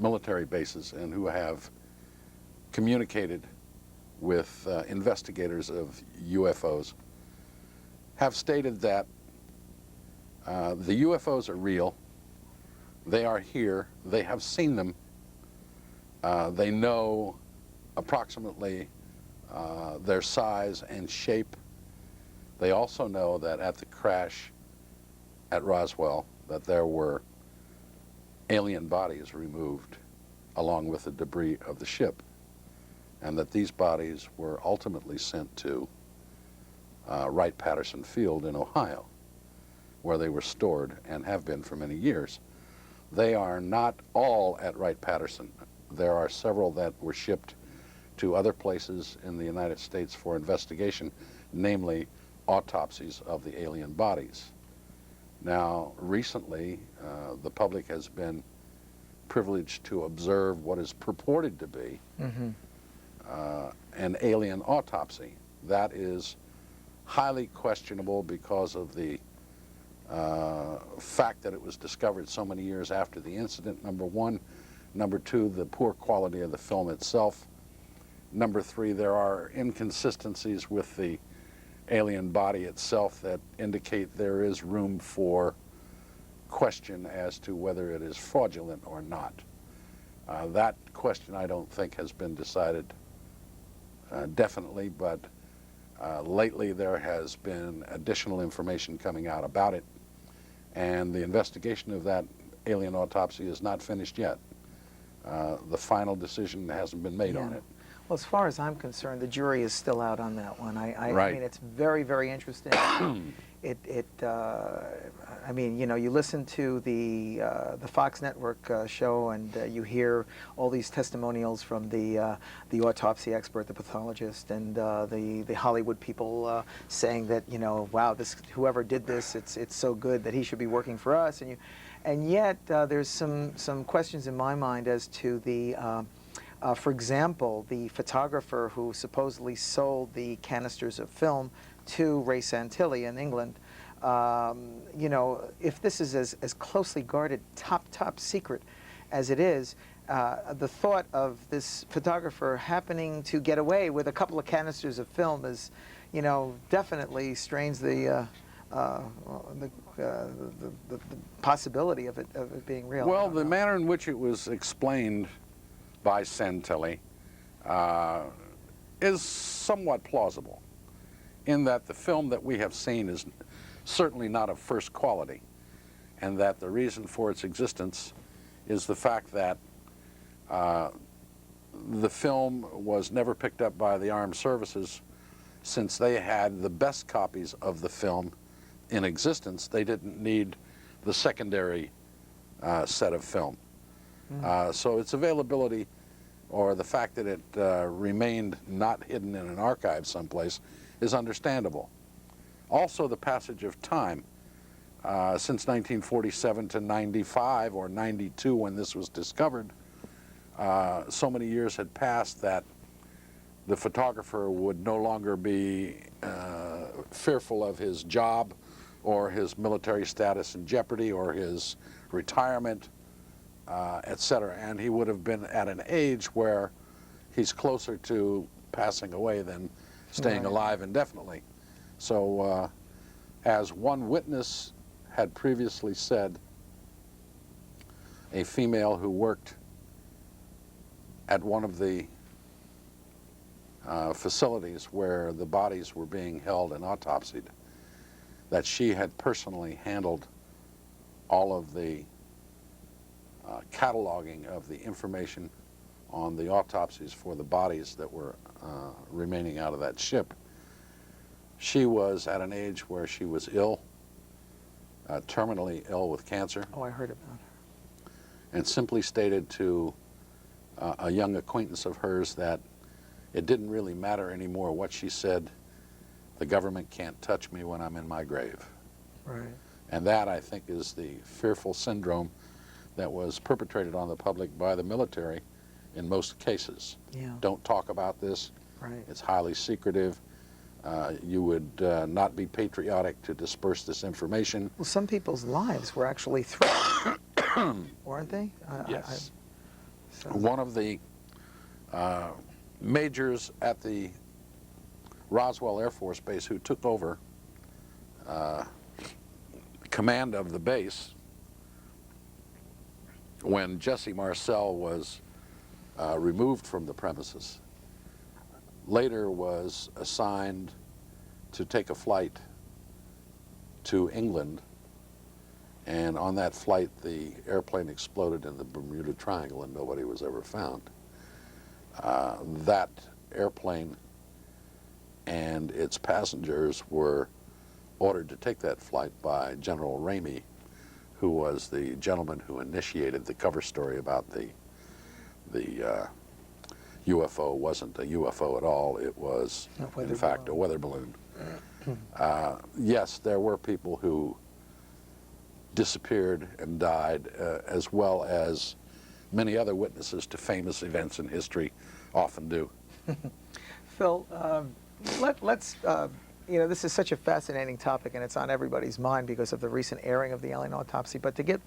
military bases and who have communicated with investigators of UFOs have stated that the UFOs are real, they are here, they have seen them, they know approximately their size and shape. They also know that at the crash at Roswell that there were alien bodies removed along with the debris of the ship, and that these bodies were ultimately sent to Wright-Patterson Field in Ohio, where they were stored and have been for many years. They are not all at Wright-Patterson. There are several that were shipped to other places in the United States for investigation, namely autopsies of the alien bodies. Now, recently, the public has been privileged to observe what is purported to be an alien autopsy. That is highly questionable because of the fact that it was discovered so many years after the incident, number one. Number two, the poor quality of the film itself. Number three, there are inconsistencies with the alien body itself that indicate there is room for question as to whether it is fraudulent or not. That question I don't think has been decided definitely, but lately there has been additional information coming out about it, and the investigation of that alien autopsy is not finished yet. The final decision hasn't been made on it. Well, as far as I'm concerned, the jury is still out on that one. I Right. mean, it's very, very interesting. I mean, you know, you listen to the Fox Network show, and you hear all these testimonials from the autopsy expert, the pathologist, and the Hollywood people saying that, you know, wow, this whoever did this, it's so good that he should be working for us, and yet there's some questions in my mind as to the. For example, the photographer who supposedly sold the canisters of film to Ray Santilli in England, you know, if this is as closely guarded, top secret as it is, the thought of this photographer happening to get away with a couple of canisters of film is, you know, definitely strains the possibility of it being real. Well, the manner in which it was explained by Santilli is somewhat plausible, in that the film that we have seen is certainly not of first quality, and that the reason for its existence is the fact that the film was never picked up by the armed services. Since they had the best copies of the film in existence, they didn't need the secondary set of film. So its availability, or the fact that it remained not hidden in an archive someplace, is understandable. Also, the passage of time, since 1947 to 95 or 92 when this was discovered, so many years had passed that the photographer would no longer be fearful of his job or his military status in jeopardy or his retirement, etc. And he would have been at an age where he's closer to passing away than staying alive indefinitely. So as one witness had previously said, a female who worked at one of the facilities where the bodies were being held and autopsied, that she had personally handled all of the cataloging of the information on the autopsies for the bodies that were remaining out of that ship. She was at an age where she was ill, terminally ill with cancer. Oh, I heard about her. And simply stated to a young acquaintance of hers that it didn't really matter anymore what she said. The government can't touch me when I'm in my grave. Right. And that, I think, is the fearful syndrome that was perpetrated on the public by the military in most cases. Yeah. Don't talk about this. Right. It's highly secretive. You would not be patriotic to disperse this information. Well, some people's lives were actually threatened, weren't they? Yes. So, One of the majors at the Roswell Air Force Base who took over command of the base when Jesse Marcel was removed from the premises, later was assigned to take a flight to England, and on that flight the airplane exploded in the Bermuda Triangle and nobody was ever found. That airplane and its passengers were ordered to take that flight by General Ramey, who was the gentleman who initiated the cover story about the UFO wasn't a UFO at all. It was, in fact, a weather balloon. Yes, there were people who disappeared and died, as well as many other witnesses to famous events in history often do. Phil, let's this is such a fascinating topic, and it's on everybody's mind because of the recent airing of the alien autopsy. But to get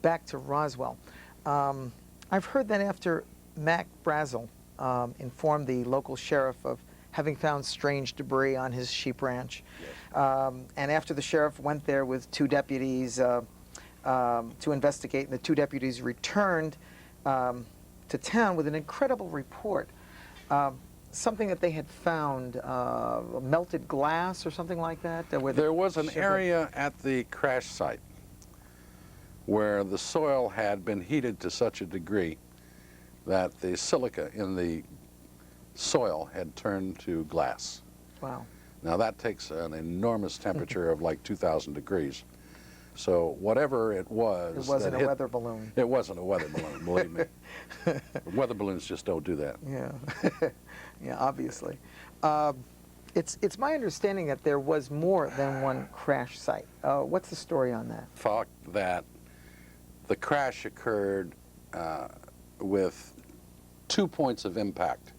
back to Roswell, I've heard that after Mac Brazel informed the local sheriff of having found strange debris on his sheep ranch, and after the sheriff went there with two deputies to investigate, and the two deputies returned to town with an incredible report. Something that they had found, melted glass or something like that? There was an area at the crash site where the soil had been heated to such a degree that the silica in the soil had turned to glass. Wow. Now that takes an enormous temperature of like 2,000 degrees. So whatever it was... It wasn't a weather balloon. It wasn't a weather balloon, believe me. Weather balloons just don't do that. Yeah, yeah, obviously. It's my understanding that there was more than one crash site. What's the story on that? Thought that the crash occurred with 2 points of impact.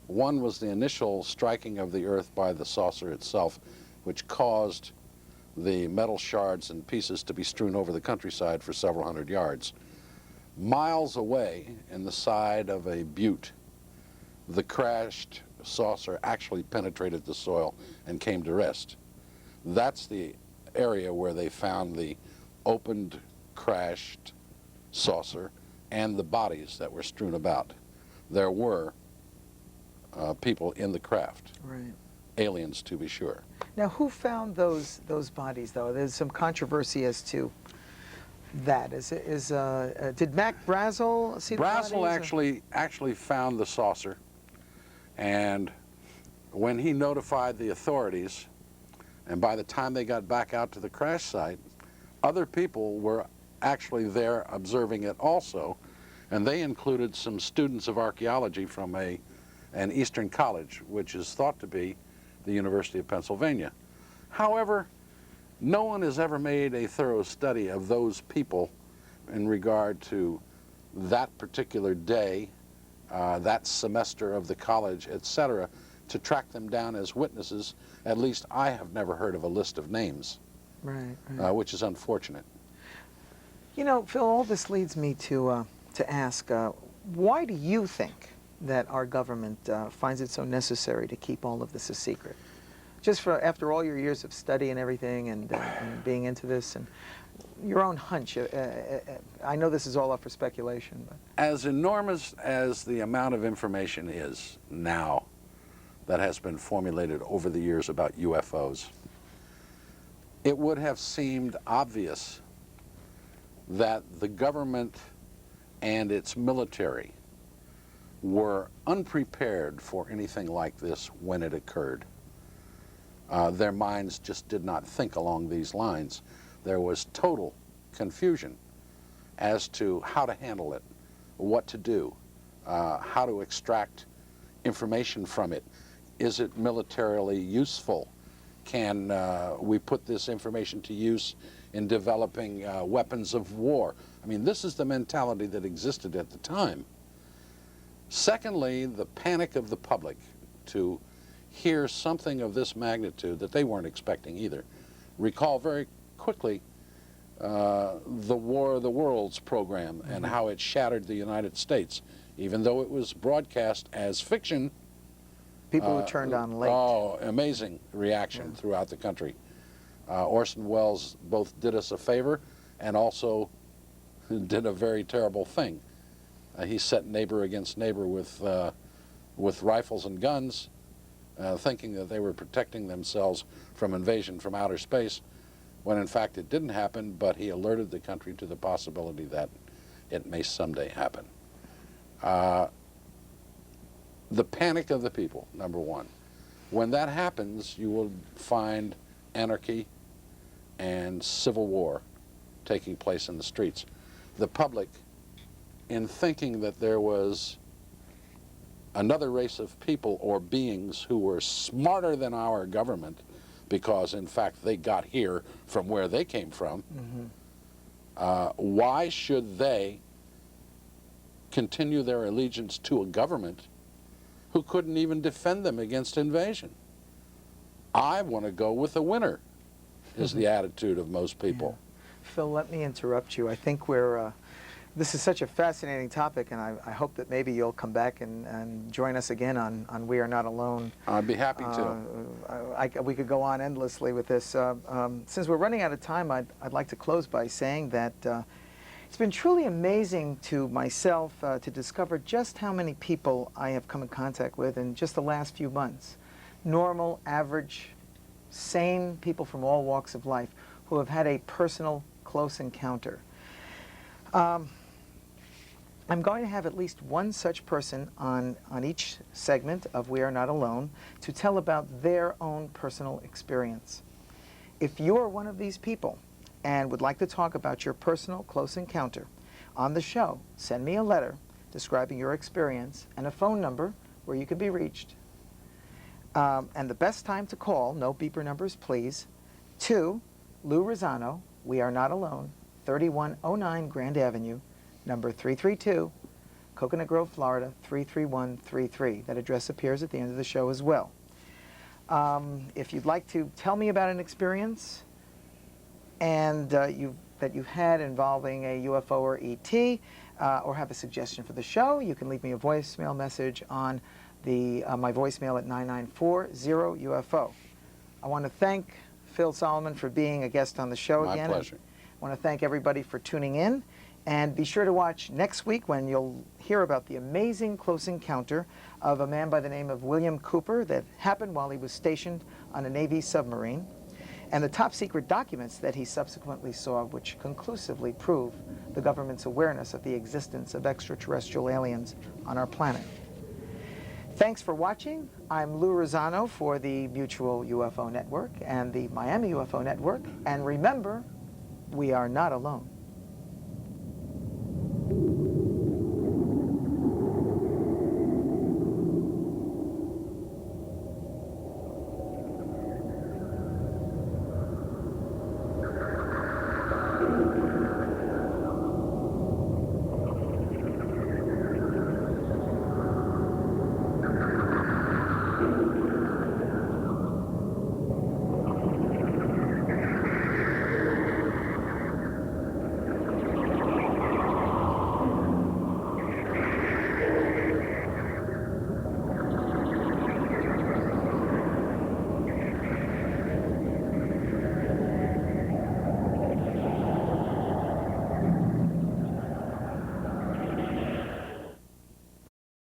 One was the initial striking of the Earth by the saucer itself, which caused the metal shards and pieces to be strewn over the countryside for several hundred yards. Miles away, in the side of a butte, the crashed saucer actually penetrated the soil and came to rest. That's the area where they found the opened, crashed saucer and the bodies that were strewn about. There were people in the craft. Right. Aliens, to be sure. Now, who found those bodies, though? There's some controversy as to that. Did Mac Brazel see the bodies? Brazel actually found the saucer, and when he notified the authorities, and by the time they got back out to the crash site, other people were actually there observing it also, and they included some students of archaeology from an Eastern college, which is thought to be the University of Pennsylvania. However, no one has ever made a thorough study of those people in regard to that particular day, that semester of the college, etc., to track them down as witnesses. At least I have never heard of a list of names, right. Which is unfortunate. You know, Phil, all this leads me to ask, why do you think that our government finds it so necessary to keep all of this a secret? Just after all your years of study and everything, and being into this, and your own hunch. I know this is all up for speculation, but as enormous as the amount of information is now that has been formulated over the years about UFOs, it would have seemed obvious that the government and its military were unprepared for anything like this when it occurred. Their minds just did not think along these lines. There was total confusion as to how to handle it, what to do, how to extract information from it. Is it militarily useful? Can we put this information to use in developing weapons of war? I mean, this is the mentality that existed at the time. Secondly, the panic of the public to hear something of this magnitude that they weren't expecting either. Recall very quickly the War of the Worlds program and how it shattered the United States. Even though it was broadcast as fiction, People who turned on late. oh, amazing reaction throughout the country. Orson Welles both did us a favor and also did a very terrible thing. He set neighbor against neighbor with rifles and guns, thinking that they were protecting themselves from invasion from outer space, when in fact it didn't happen, but he alerted the country to the possibility that it may someday happen. The panic of the people, number one. When that happens, you will find anarchy and civil war taking place in the streets. The public, in thinking that there was another race of people or beings who were smarter than our government, because in fact they got here from where they came from, why should they continue their allegiance to a government who couldn't even defend them against invasion? I want to go with the winner, is the attitude of most people. Yeah. Phil, let me interrupt you. I think this is such a fascinating topic, and I hope that maybe you'll come back and join us again on We Are Not Alone. I'd be happy to. We could go on endlessly with this. Since we're running out of time, I'd like to close by saying that it's been truly amazing to myself to discover just how many people I have come in contact with in just the last few months. Normal, average, sane people from all walks of life who have had a personal, close encounter. I'm going to have at least one such person on each segment of We Are Not Alone to tell about their own personal experience. If you are one of these people and would like to talk about your personal close encounter on the show, send me a letter describing your experience and a phone number where you can be reached. And the best time to call, no beeper numbers please, to Lou Rosano, We Are Not Alone, 3109 Grand Avenue, number 332, Coconut Grove, Florida, 33133. That address appears at the end of the show as well. If you'd like to tell me about an experience and that you've had involving a UFO or ET, or have a suggestion for the show, you can leave me a voicemail message on my voicemail at 9940-UFO. I want to thank Phil Solomon for being a guest on the show again. My pleasure. I want to thank everybody for tuning in, and be sure to watch next week when you'll hear about the amazing close encounter of a man by the name of William Cooper that happened while he was stationed on a Navy submarine, and the top secret documents that he subsequently saw, which conclusively prove the government's awareness of the existence of extraterrestrial aliens on our planet. Thanks for watching. I'm Lou Rosano for the Mutual UFO Network and the Miami UFO Network, and remember, we are not alone.